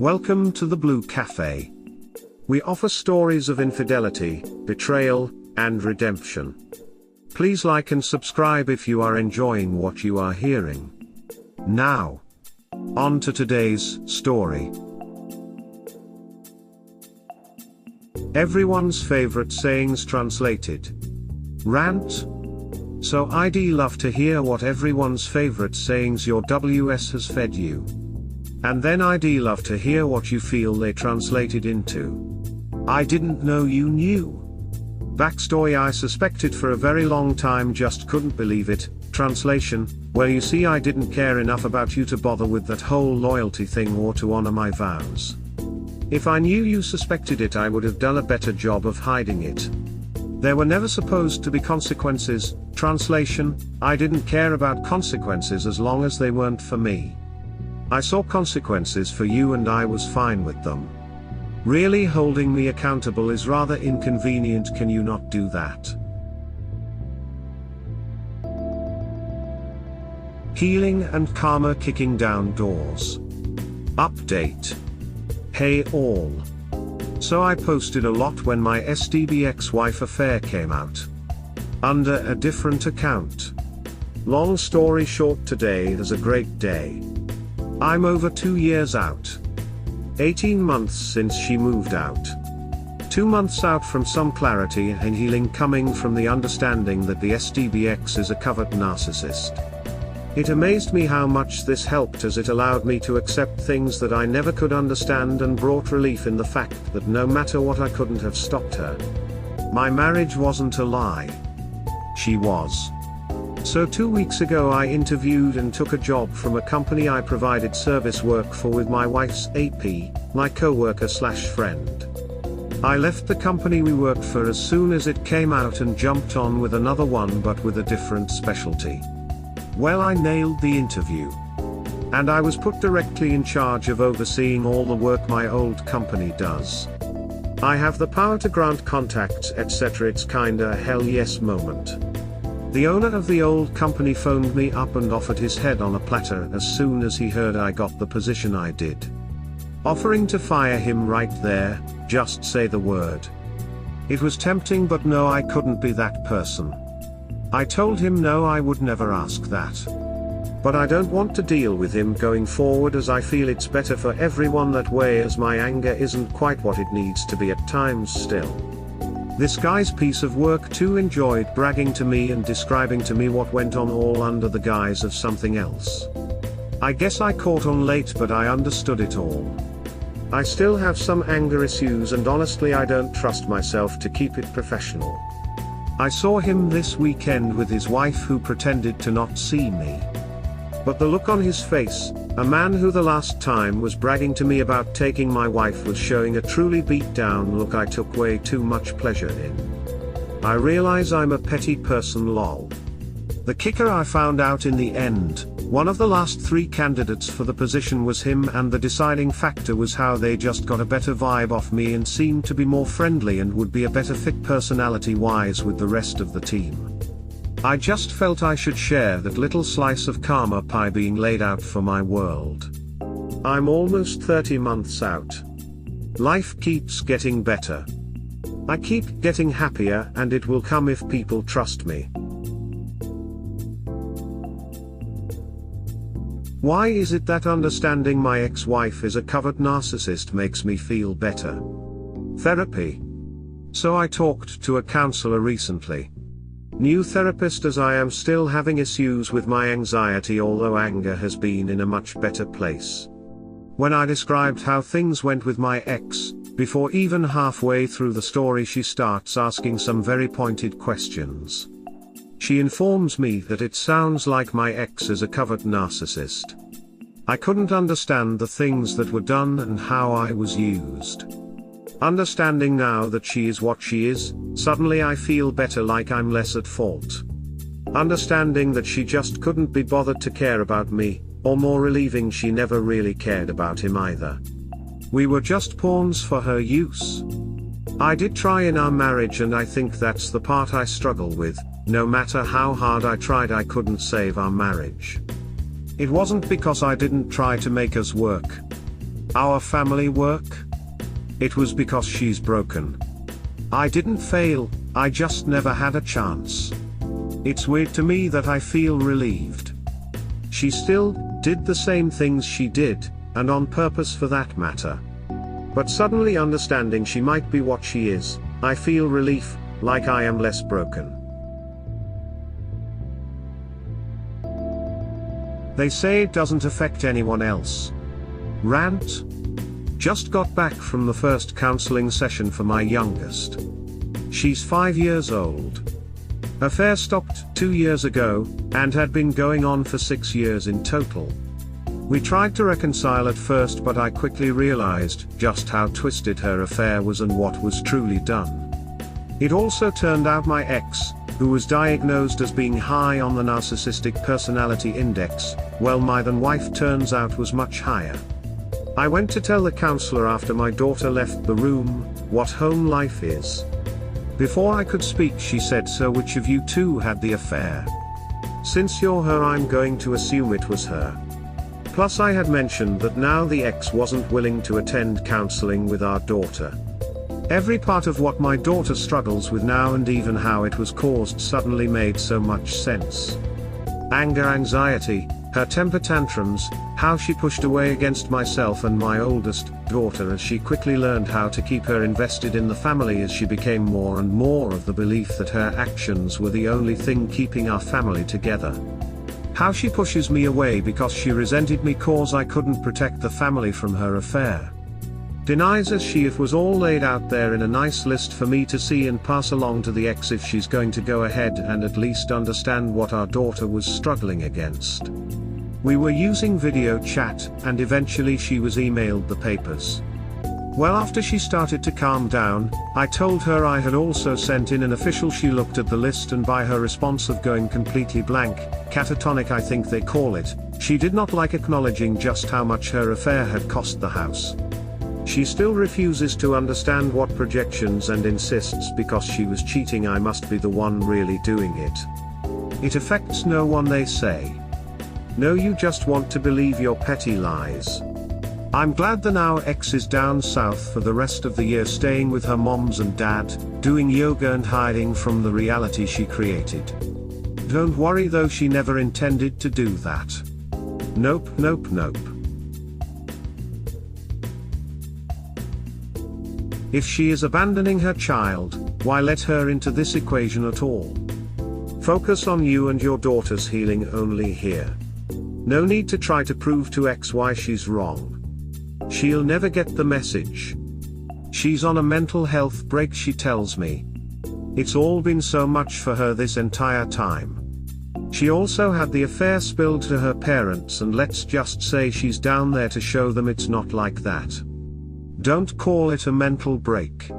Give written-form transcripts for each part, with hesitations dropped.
Welcome to the Blue Cafe. We offer stories of infidelity, betrayal, and redemption. Please like and subscribe if you are enjoying what you are hearing. Now, on to today's story. Everyone's favorite sayings translated. Rant. So I'd love to hear what everyone's favorite sayings your WS has fed you. And then I'd love to hear what you feel they translated into. I didn't know you knew. Backstory: I suspected for a very long time, just couldn't believe it. Translation: well, you see, I didn't care enough about you to bother with that whole loyalty thing or to honor my vows. If I knew you suspected it, I would have done a better job of hiding it. There were never supposed to be consequences. Translation: I didn't care about consequences as long as they weren't for me. I saw consequences for you and I was fine with them. Really, holding me accountable is rather inconvenient. Can you not do that? Healing and karma kicking down doors. Update. Hey all. So I posted a lot when my STB ex-wife affair came out. Under a different account. Long story short, today is a great day. I'm over 2 years out. 18 months since she moved out. 2 months out from some clarity and healing coming from the understanding that the STBX is a covert narcissist. It amazed me how much this helped, as it allowed me to accept things that I never could understand and brought relief in the fact that no matter what, I couldn't have stopped her. My marriage wasn't a lie. She was. So 2 weeks ago I interviewed and took a job from a company I provided service work for with my wife's AP, my co-worker/friend. I left the company we worked for as soon as it came out and jumped on with another one, but with a different specialty. Well, I nailed the interview. And I was put directly in charge of overseeing all the work my old company does. I have the power to grant contacts, etc. It's kinda a hell yes moment. The owner of the old company phoned me up and offered his head on a platter as soon as he heard I got the position I did. Offering to fire him right there, just say the word. It was tempting, but no, I couldn't be that person. I told him no, I would never ask that. But I don't want to deal with him going forward, as I feel it's better for everyone that way, as my anger isn't quite what it needs to be at times still. This guy's piece of work too enjoyed bragging to me and describing to me what went on, all under the guise of something else. I guess I caught on late, but I understood it all. I still have some anger issues, and honestly I don't trust myself to keep it professional. I saw him this weekend with his wife, who pretended to not see me. But the look on his face, a man who the last time was bragging to me about taking my wife was showing a truly beat down look I took way too much pleasure in. I realize I'm a petty person, lol. The kicker: I found out in the end, one of the last 3 candidates for the position was him, and the deciding factor was how they just got a better vibe off me and seemed to be more friendly and would be a better fit personality-wise with the rest of the team. I just felt I should share that little slice of karma pie being laid out for my world. I'm almost 30 months out. Life keeps getting better. I keep getting happier, and it will come if people trust me. Why is it that understanding my ex-wife is a covert narcissist makes me feel better? Therapy. So I talked to a counselor recently. New therapist, as I am still having issues with my anxiety, although anger has been in a much better place. When I described how things went with my ex, before even halfway through the story she starts asking some very pointed questions. She informs me that it sounds like my ex is a covert narcissist. I couldn't understand the things that were done and how I was used. Understanding now that she is what she is, suddenly I feel better, like I'm less at fault. Understanding that she just couldn't be bothered to care about me, or more relieving, she never really cared about him either. We were just pawns for her use. I did try in our marriage, and I think that's the part I struggle with. No matter how hard I tried, I couldn't save our marriage. It wasn't because I didn't try to make us work. Our family work? It was because she's broken. I didn't fail, I just never had a chance. It's weird to me that I feel relieved. She still did the same things she did, and on purpose for that matter. But suddenly understanding she might be what she is, I feel relief, like I am less broken. They say it doesn't affect anyone else. Rant. Just got back from the first counseling session for my youngest. She's 5 years old. Affair stopped 2 years ago, and had been going on for 6 years in total. We tried to reconcile at first, but I quickly realized just how twisted her affair was and what was truly done. It also turned out my ex, who was diagnosed as being high on the narcissistic personality index, well, my then wife turns out was much higher. I went to tell the counselor after my daughter left the room, what home life is. Before I could speak, she said, "So which of you two had the affair? Since you're her, I'm going to assume it was her." Plus I had mentioned that now the ex wasn't willing to attend counseling with our daughter. Every part of what my daughter struggles with now and even how it was caused suddenly made so much sense. Anger, anxiety, her temper tantrums, how she pushed away against myself and my oldest daughter as she quickly learned how to keep her invested in the family as she became more and more of the belief that her actions were the only thing keeping our family together. How she pushes me away because she resented me cause I couldn't protect the family from her affair. Denies as she if was all laid out there in a nice list for me to see and pass along to the ex if she's going to go ahead and at least understand what our daughter was struggling against. We were using video chat, and eventually she was emailed the papers. Well, after she started to calm down, I told her I had also sent in an official. She looked at the list, and by her response of going completely blank, catatonic I think they call it, she did not like acknowledging just how much her affair had cost the house. She still refuses to understand what projections and insists because she was cheating I must be the one really doing it. It affects no one, they say. No, you just want to believe your petty lies. I'm glad the now ex is down south for the rest of the year, staying with her moms and dad, doing yoga and hiding from the reality she created. Don't worry though, she never intended to do that. Nope, nope, nope. If she is abandoning her child, why let her into this equation at all? Focus on you and your daughter's healing only here. No need to try to prove to ex why she's wrong. She'll never get the message. She's on a mental health break, she tells me. It's all been so much for her this entire time. She also had the affair spilled to her parents, and let's just say she's down there to show them it's not like that. Don't call it a mental break.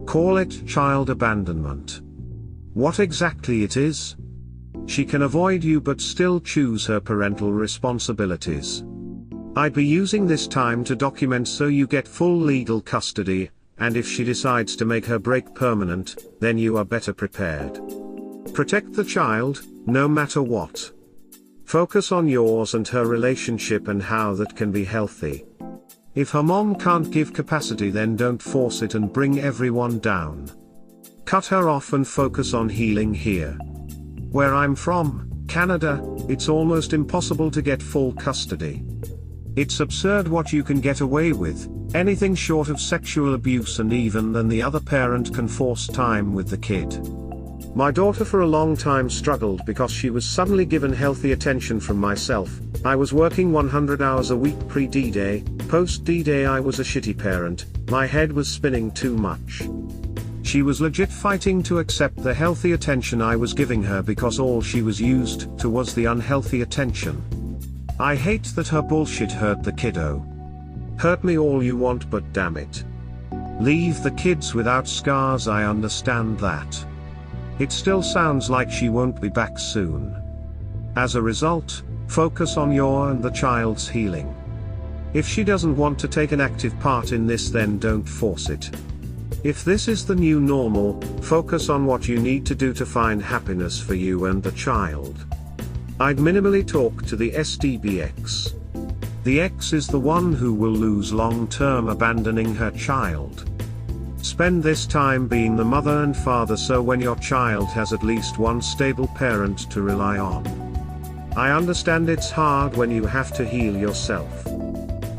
Call it child abandonment. What exactly it is? She can avoid you but still choose her parental responsibilities. I'd be using this time to document so you get full legal custody, and if she decides to make her break permanent, then you are better prepared. Protect the child, no matter what. Focus on yours and her relationship and how that can be healthy. If her mom can't give capacity, then don't force it and bring everyone down. Cut her off and focus on healing here. Where I'm from, Canada, it's almost impossible to get full custody. It's absurd what you can get away with, anything short of sexual abuse, and even then the other parent can force time with the kid. My daughter for a long time struggled because she was suddenly given healthy attention from myself. I was working 100 hours a week pre-D-Day, post-D-Day I was a shitty parent, my head was spinning too much. She was legit fighting to accept the healthy attention I was giving her because all she was used to was the unhealthy attention. I hate that her bullshit hurt the kiddo. Hurt me all you want, but damn it. Leave the kids without scars, I understand that. It still sounds like she won't be back soon. As a result, focus on your and the child's healing. If she doesn't want to take an active part in this, then don't force it. If this is the new normal, focus on what you need to do to find happiness for you and the child. I'd minimally talk to the SDBX. The ex is the one who will lose long-term abandoning her child. Spend this time being the mother and father so when your child has at least one stable parent to rely on. I understand it's hard when you have to heal yourself.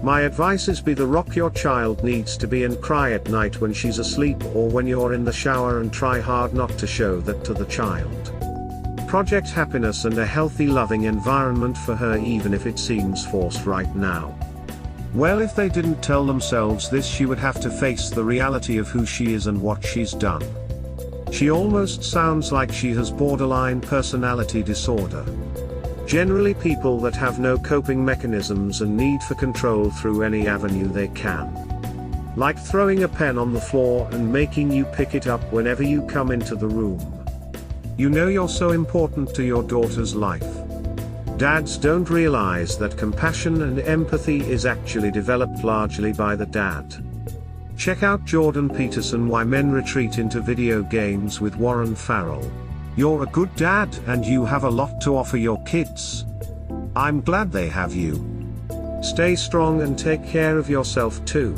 My advice is be the rock your child needs to be and cry at night when she's asleep or when you're in the shower and try hard not to show that to the child. Project happiness and a healthy loving environment for her even if it seems forced right now. Well, if they didn't tell themselves this, she would have to face the reality of who she is and what she's done. She almost sounds like she has borderline personality disorder. Generally people that have no coping mechanisms and need for control through any avenue they can. Like throwing a pen on the floor and making you pick it up whenever you come into the room. You know you're so important to your daughter's life. Dads don't realize that compassion and empathy is actually developed largely by the dad. Check out Jordan Peterson, Why Men Retreat into Video Games with Warren Farrell. You're a good dad and you have a lot to offer your kids. I'm glad they have you. Stay strong and take care of yourself too.